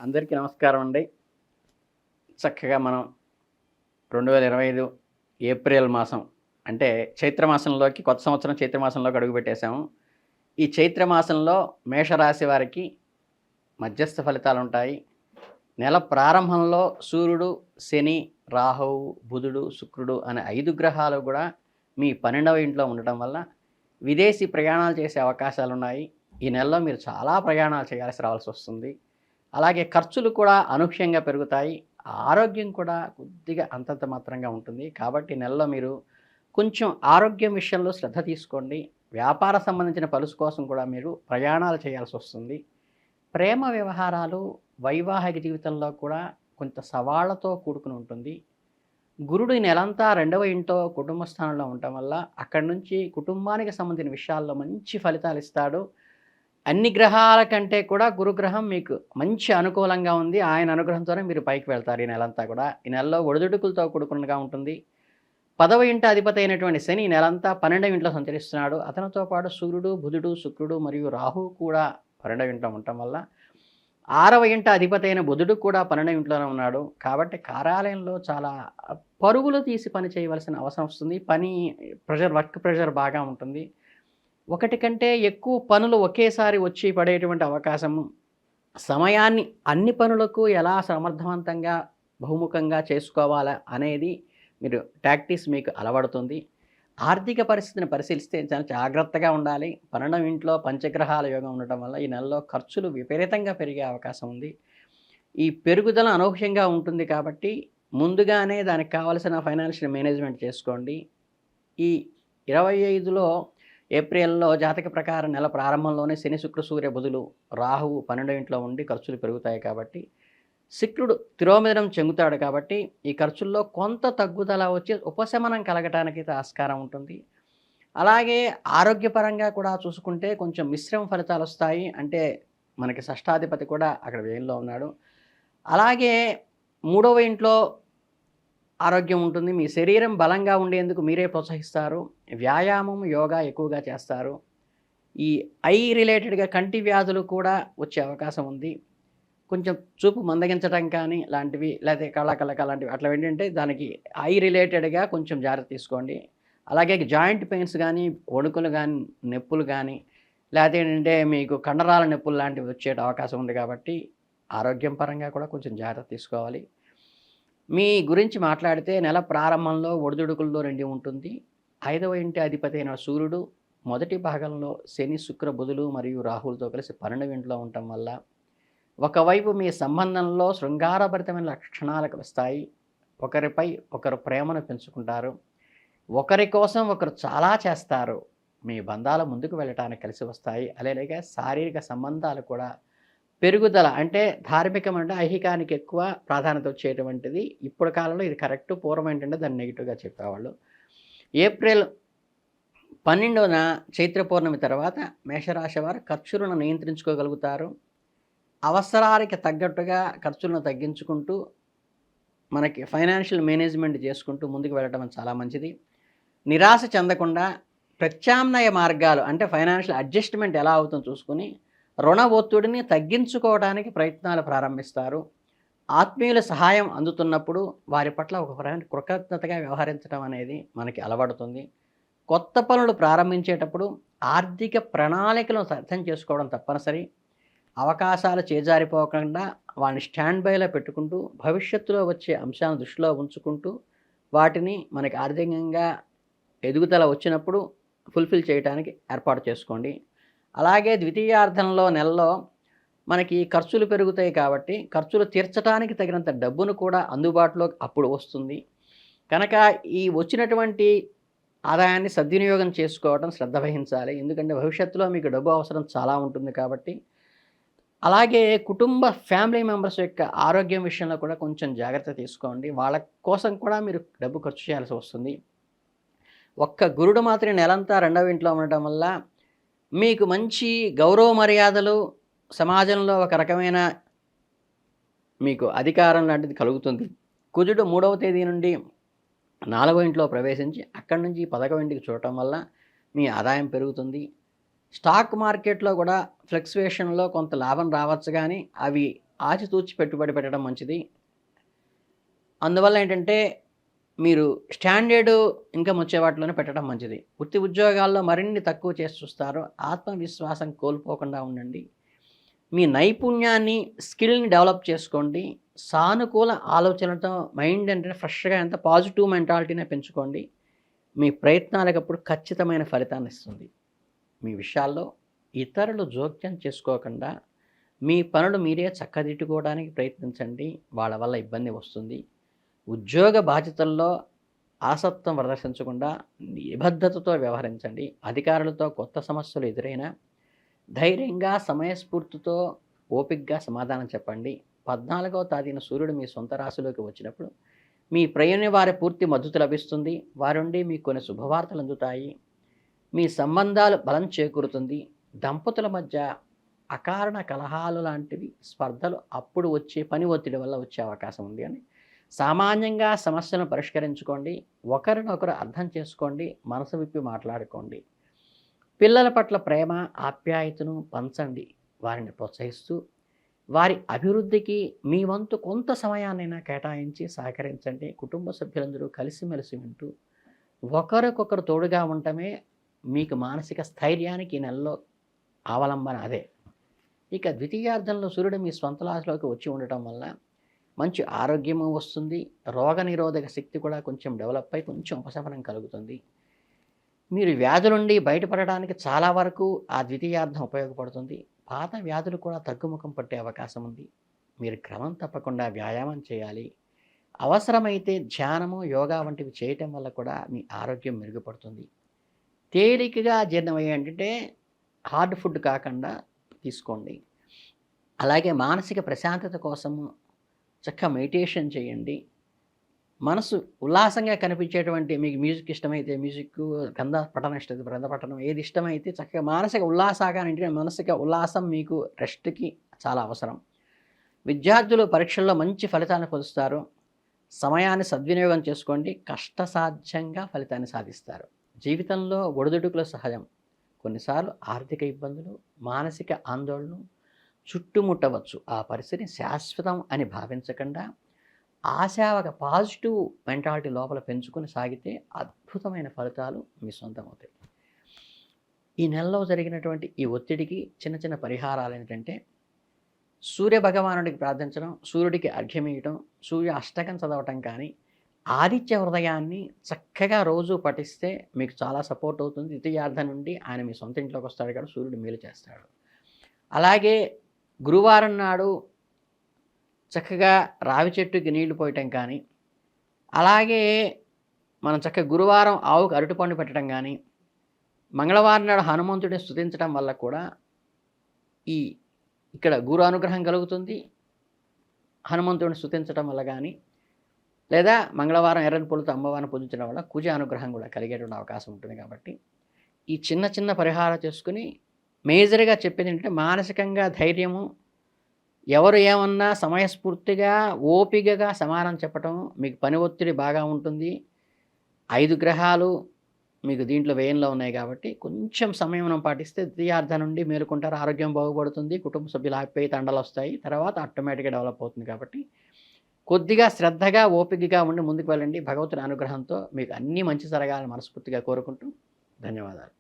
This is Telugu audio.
అందరికీ నమస్కారం అండి. చక్కగా మనం 2025 ఏప్రిల్ మాసం అంటే చైత్రమాసంలోకి కొత్త సంవత్సరం చైత్రమాసంలోకి అడుగుపెట్టేసాము. ఈ చైత్రమాసంలో మేషరాశి వారికి మధ్యస్థ ఫలితాలుంటాయి. నెల ప్రారంభంలో సూర్యుడు, శని, రాహువు, బుధుడు, శుక్రుడు అనే 5 గ్రహాలు కూడా మీ 12వ ఇంట్లో ఉండటం వల్ల విదేశీ ప్రయాణాలు చేసే అవకాశాలున్నాయి. ఈ నెలలో మీరు చాలా ప్రయాణాలు చేయాల్సి రావాల్సి వస్తుంది. అలాగే ఖర్చులు కూడా అనూహ్యంగా పెరుగుతాయి. ఆరోగ్యం కూడా కొద్దిగా అంతంత మాత్రంగా ఉంటుంది. కాబట్టి నెలలో మీరు కొంచెం ఆరోగ్యం విషయంలో శ్రద్ధ తీసుకోండి. వ్యాపార సంబంధించిన పలుసు కోసం కూడా మీరు ప్రయాణాలు చేయాల్సి వస్తుంది. ప్రేమ వ్యవహారాలు, వైవాహిక జీవితంలో కూడా కొంత సవాళ్లతో కూడుకుని ఉంటుంది. గురుడు ఈ నెలంతా 2వ ఇంట్లో కుటుంబ స్థానంలో ఉండటం వల్ల అక్కడి నుంచి కుటుంబానికి సంబంధించిన విషయాల్లో మంచి ఫలితాలు ఇస్తాడు. అన్ని గ్రహాల కంటే కూడా గురుగ్రహం మీకు మంచి అనుకూలంగా ఉంది. ఆయన అనుగ్రహంతోనే మీరు పైకి వెళ్తారు ఈ నెలంతా కూడా. ఈ నెలలో ఒడిదుడుకులతో కూడుకున్నగా ఉంటుంది. 10వ ఇంట అధిపతి అయినటువంటి శని ఈ నెలంతా 12వ ఇంట్లో సంచరిస్తున్నాడు. అతనితో పాటు సూర్యుడు, బుధుడు, శుక్రుడు మరియు రాహువు కూడా 12వ ఇంట్లో ఉండటం వల్ల 6వ ఇంట అధిపతి అయిన బుధుడు కూడా 12వ ఇంట్లోనే ఉన్నాడు. కాబట్టి కార్యాలయంలో చాలా పరుగులు తీసి పని చేయవలసిన అవసరం వస్తుంది. వర్క్ ప్రెషర్ బాగా ఉంటుంది. ఒకటి కంటే ఎక్కువ పనులు ఒకేసారి వచ్చి పడేటువంటి అవకాశము, సమయాన్ని అన్ని పనులకు ఎలా సమర్థవంతంగా బహుముఖంగా చేసుకోవాలా అనేది మీరు టాక్టిక్స్ మీకు అలవడుతుంది. ఆర్థిక పరిస్థితిని పరిశీలిస్తే చాలా జాగ్రత్తగా ఉండాలి. 12వ ఇంట్లో పంచగ్రహాల యోగం ఉండటం వల్ల ఈ నెలలో ఖర్చులు విపరీతంగా పెరిగే అవకాశం ఉంది. ఈ పెరుగుదల అనూహ్యంగా ఉంటుంది కాబట్టి ముందుగానే దానికి కావాల్సిన ఫైనాన్షియల్ మేనేజ్మెంట్ చేసుకోండి. ఈ 25లో ఏప్రిల్లో జాతక ప్రకారం నెల ప్రారంభంలోనే శని, శుక్ర, సూర్య, బుధులు, రాహువు 12వ ఇంట్లో ఉండి ఖర్చులు పెరుగుతాయి కాబట్టి శుక్రుడు తిరోమిదనం చెందుతాడు కాబట్టి ఈ ఖర్చుల్లో కొంత తగ్గుదల వచ్చి ఉపశమనం కలగటానికి ఆస్కారం ఉంటుంది. అలాగే ఆరోగ్యపరంగా కూడా చూసుకుంటే కొంచెం మిశ్రమ ఫలితాలు వస్తాయి. అంటే మనకి షష్టాధిపతి కూడా అక్కడ వ్యయంలో ఉన్నాడు. అలాగే 3వ ఇంట్లో ఆరోగ్యం ఉంటుంది. మీ శరీరం బలంగా ఉండేందుకు మీరే ప్రోత్సహిస్తారు. వ్యాయామం, యోగా ఎక్కువగా చేస్తారు. ఈ ఐ రిలేటెడ్గా కంటి వ్యాధులు కూడా వచ్చే అవకాశం ఉంది. కొంచెం చూపు మందగించడం కానీ లాంటివి, లేకపోతే కళ్ళ లాంటివి అట్లా ఏంటంటే దానికి ఐ రిలేటెడ్గా కొంచెం జాగ్రత్త తీసుకోండి. అలాగే జాయింట్ పెయిన్స్ కానీ, వణుకులు కానీ, నొప్పులు కానీ, లేకపోతే ఏంటంటే మీకు కండరాల నొప్పులు లాంటివి వచ్చే అవకాశం ఉంది. కాబట్టి ఆరోగ్యం పరంగా కూడా కొంచెం జాగ్రత్త తీసుకోవాలి. మీ గురించి మాట్లాడితే నెల ప్రారంభంలో ఒడిదుడుకుల్లో నిండి ఉంటుంది. 5వ ఇంటి అధిపతి అయిన సూర్యుడు మొదటి భాగంలో శని, శుక్ర, బుధులు మరియు రాహులతో కలిసి 12వ ఇంట్లో ఉండటం వల్ల ఒకవైపు మీ సంబంధంలో శృంగారభరితమైన లక్షణాలకు వస్తాయి. ఒకరిపై ఒకరు ప్రేమను పెంచుకుంటారు. ఒకరి కోసం ఒకరు చాలా చేస్తారు. మీ బంధాలు ముందుకు వెళ్ళటానికి కలిసి వస్తాయి. అలాగే శారీరక సంబంధాలు కూడా పెరుగుదల, అంటే ధార్మికం అంటే ఐహికానికి ఎక్కువ ప్రాధాన్యత వచ్చేటువంటిది ఇప్పుడు కాలంలో ఇది కరెక్ట్. పూర్వం ఏంటంటే దాన్ని నెగిటివ్గా చెప్పేవాళ్ళు. ఏప్రిల్ 12న చైత్ర పౌర్ణమి తర్వాత మేషరాశి వారు ఖర్చులను నియంత్రించుకోగలుగుతారు. అవసరానికి తగ్గట్టుగా ఖర్చులను తగ్గించుకుంటూ మనకి ఫైనాన్షియల్ మేనేజ్మెంట్ చేసుకుంటూ ముందుకు వెళ్ళడం చాలా మంచిది. నిరాశ చెందకుండా ప్రత్యామ్నాయ మార్గాలు, అంటే ఫైనాన్షియల్ అడ్జస్ట్మెంట్ ఎలా అవుతుందో చూసుకుని రుణ ఒత్తిడిని తగ్గించుకోవడానికి ప్రయత్నాలు ప్రారంభిస్తారు. ఆత్మీయుల సహాయం అందుతున్నప్పుడు వారి పట్ల ఒక కృతజ్ఞతగా వ్యవహరించడం అనేది మనకి అలవడుతుంది. కొత్త పనులు ప్రారంభించేటప్పుడు ఆర్థిక ప్రణాళికలను అర్థం చేసుకోవడం తప్పనిసరి. అవకాశాలు చేజారిపోకుండా వాటిని స్టాండ్ బైలో పెట్టుకుంటూ భవిష్యత్తులో వచ్చే అంశాలను దృష్టిలో ఉంచుకుంటూ వాటిని మనకి ఆర్థికంగా ఎదుగుదల వచ్చినప్పుడు ఫుల్ఫిల్ చేయడానికి ఏర్పాటు చేసుకోండి. అలాగే ద్వితీయార్థంలో నెలలో మనకి ఖర్చులు పెరుగుతాయి కాబట్టి ఖర్చులు తీర్చడానికి తగినంత డబ్బును కూడా అందుబాటులో అప్పుడు వస్తుంది. కనుక ఈ వచ్చినటువంటి ఆదాయాన్ని సద్వినియోగం చేసుకోవడం శ్రద్ధ వహించాలి. ఎందుకంటే భవిష్యత్తులో మీకు డబ్బు అవసరం చాలా ఉంటుంది కాబట్టి. అలాగే ఫ్యామిలీ మెంబర్స్ యొక్క ఆరోగ్యం విషయంలో కూడా కొంచెం జాగ్రత్త తీసుకోండి. వాళ్ళ కోసం కూడా మీరు డబ్బు ఖర్చు చేయాల్సి వస్తుంది. ఒక్క గురుడు మాత్రం నెలంతా 2వ ఇంట్లో ఉండటం వల్ల మీకు మంచి గౌరవ మర్యాదలు, సమాజంలో ఒక రకమైన మీకు అధికారం లాంటిది కలుగుతుంది. కుజుడు 3వ తేదీ నుండి 4వ ఇంట్లో ప్రవేశించి అక్కడి నుంచి 11వ ఇంటికి చూడటం వల్ల మీ ఆదాయం పెరుగుతుంది. స్టాక్ మార్కెట్లో కూడా ఫ్లక్చువేషన్లో కొంత లాభం రావచ్చు, కానీ అవి ఆచితూచి పెట్టుబడి పెట్టడం మంచిది. అందువల్ల ఏంటంటే మీరు స్టాండర్డ్ ఇన్‌కమ్ వచ్చే వాటిలోనే పెట్టడం మంచిది. వృత్తి ఉద్యోగాల్లో మరిన్ని తక్కువ చేసి చూస్తారు. ఆత్మవిశ్వాసం కోల్పోకుండా ఉండండి. మీ నైపుణ్యాన్ని, స్కిల్‌ని డెవలప్ చేసుకోండి. సానుకూల ఆలోచనలతో మైండ్ అంటే ఫ్రెష్‌గా ఎంత పాజిటివ్ మెంటాలిటీనే పెంచుకోండి. మీ ప్రయత్నాలకప్పుడు ఖచ్చితమైన ఫలితాన్ని ఇస్తుంది. మీ విషయాల్లో ఇతరులు జోక్యం చేసుకోకుండా మీ పనులు మీరే చక్కదిద్దుకోవడానికి ప్రయత్నించండి. వాళ్ళ వల్ల ఇబ్బంది వస్తుంది. ఉద్యోగ బాధ్యతల్లో ఆసక్తం ప్రదర్శించకుండా నిబద్ధతతో వ్యవహరించండి. అధికారులతో కొత్త సమస్యలు ఎదురైనా ధైర్యంగా, సమయస్ఫూర్తితో, ఓపికగా సమాధానం చెప్పండి. 14వ తేదీన సూర్యుడు మీ సొంత రాశిలోకి వచ్చినప్పుడు మీ ప్రయాణ వారి పూర్తి మద్దతు లభిస్తుంది. వారి నుండి మీకు కొన్ని శుభవార్తలు అందుతాయి. మీ సంబంధాలు బలం చేకూరుతుంది. దంపతుల మధ్య అకారణ కలహాలు లాంటివి, స్పర్ధలు అప్పుడు వచ్చే పని ఒత్తిడి వల్ల వచ్చే అవకాశం ఉంది అని సామాన్యంగా సమస్యలను పరిష్కరించుకోండి. ఒకరినొకరు అర్థం చేసుకోండి. మనసు విప్పి మాట్లాడుకోండి. పిల్లల పట్ల ప్రేమ, ఆప్యాయతను పంచండి. వారిని ప్రోత్సహిస్తూ వారి అభివృద్ధికి మీ వంతు కొంత సమయాన్నైనా కేటాయించి సహకరించండి. కుటుంబ సభ్యులందరూ కలిసిమెలిసి ఉంటూ ఒకరికొకరు తోడుగా ఉండటమే మీకు మానసిక స్థైర్యానికి ఈ నెలలో అవలంబన అదే. ఇక ద్వితీయార్థంలో సూర్యుడు మీ స్వంత రాశిలోకి వచ్చి ఉండటం వల్ల మంచి ఆరోగ్యము వస్తుంది. రోగనిరోధక శక్తి కూడా కొంచెం డెవలప్ అయి కొంచెం ఉపశమనం కలుగుతుంది. మీరు వ్యాధుల నుండి బయటపడడానికి చాలా వరకు ఆ ద్వితీయార్థం ఉపయోగపడుతుంది. పాత వ్యాధులు కూడా తగ్గుముఖం పట్టే అవకాశం ఉంది. మీరు క్రమం తప్పకుండా వ్యాయామం చేయాలి. అవసరమైతే ధ్యానము, యోగా వంటివి చేయటం వల్ల కూడా మీ ఆరోగ్యం మెరుగుపడుతుంది. తేలికగా జీర్ణమయ్యే ఏంటంటే హార్డ్ ఫుడ్ కాకుండా తీసుకోండి. అలాగే మానసిక ప్రశాంతత కోసము చక్కగా మెడిటేషన్ చేయండి. మనసు ఉల్లాసంగా కనిపించేటువంటి మీకు మ్యూజిక్ ఇష్టమైతే మ్యూజిక్, గ్రంథ పఠనం ఇష్టమైతే గ్రంథ పఠనం, ఏది ఇష్టమైతే చక్కగా మానసిక ఉల్లాసంగా మానసిక ఉల్లాసం మీకు రెస్ట్‌కి చాలా అవసరం. విద్యార్థులు పరీక్షల్లో మంచి ఫలితాన్ని పొందుతారు. సమయాన్ని సద్వినియోగం చేసుకోండి. కష్టసాధ్యంగా ఫలితాన్ని సాధిస్తారు. జీవితంలో ఒడిదుడుకులు సహజం. కొన్నిసార్లు ఆర్థిక ఇబ్బందులు, మానసిక ఆందోళనలు చుట్టుముట్టవచ్చు. ఆ పరిస్థితిని శాశ్వతం అని భావించకుండా ఆశావక పాజిటివ్ మెంటాలిటీ లోపల పెంచుకొని సాగితే అద్భుతమైన ఫలితాలు మీ సొంతమవుతాయి. ఈ నెలలో జరిగినటువంటి ఈ ఒత్తిడికి చిన్న చిన్న పరిహారాలు ఏంటంటే సూర్య భగవానుడికి ప్రార్థించడం, సూర్యుడికి అర్ఘ్యమియటం, సూర్య అష్టకం చదవటం కానీ, ఆదిత్య హృదయాన్ని చక్కగా రోజు పఠిస్తే మీకు చాలా సపోర్ట్ అవుతుంది. ద్వితీయార్థం నుండి ఆయన మీ సొంత ఇంట్లోకి వస్తాడు కాబట్టి సూర్యుడు మేలు చేస్తాడు. అలాగే గురువారం నాడు చక్కగా రావి చెట్టుకి నీళ్లు పోయటం కానీ, అలాగే మనం చక్కగా గురువారం ఆవుకు అరటిపండు పెట్టడం కానీ, మంగళవారం నాడు హనుమంతుడిని స్తుతించడం వల్ల కూడా ఇక్కడ గురు అనుగ్రహం కలుగుతుంది. హనుమంతుడిని స్తుతించడం వల్ల కానీ, లేదా మంగళవారం ఎర్రని పూలతో అమ్మవారిని పూజించడం వల్ల కుజ అనుగ్రహం కూడా కలిగేటువంటి అవకాశం ఉంటుంది. కాబట్టి ఈ చిన్న చిన్న పరిహారం చేసుకుని మేజర్గా చెప్పేది ఏంటంటే మానసికంగా ధైర్యము, ఎవరు ఏమన్నా సమయస్ఫూర్తిగా ఓపికగా సమాధానం చెప్పటం, మీకు పని ఒత్తిడి బాగా ఉంటుంది. 5 గ్రహాలు మీకు దీంట్లో వ్యయంలో ఉన్నాయి కాబట్టి కొంచెం సమయం పాటిస్తే ద్వితీయార్థం నుండి మేలుకుంటారు. ఆరోగ్యం బాగుపడుతుంది. కుటుంబ సభ్యుల ఆప్యాయత అండలు వస్తాయి. తర్వాత ఆటోమేటిక్గా డెవలప్ అవుతుంది. కాబట్టి కొద్దిగా శ్రద్ధగా, ఓపికగా ఉండి ముందుకు వెళ్ళండి. భగవంతుని అనుగ్రహంతో మీకు అన్నీ మంచి జరగాలని మనస్ఫూర్తిగా కోరుకుంటూ ధన్యవాదాలు.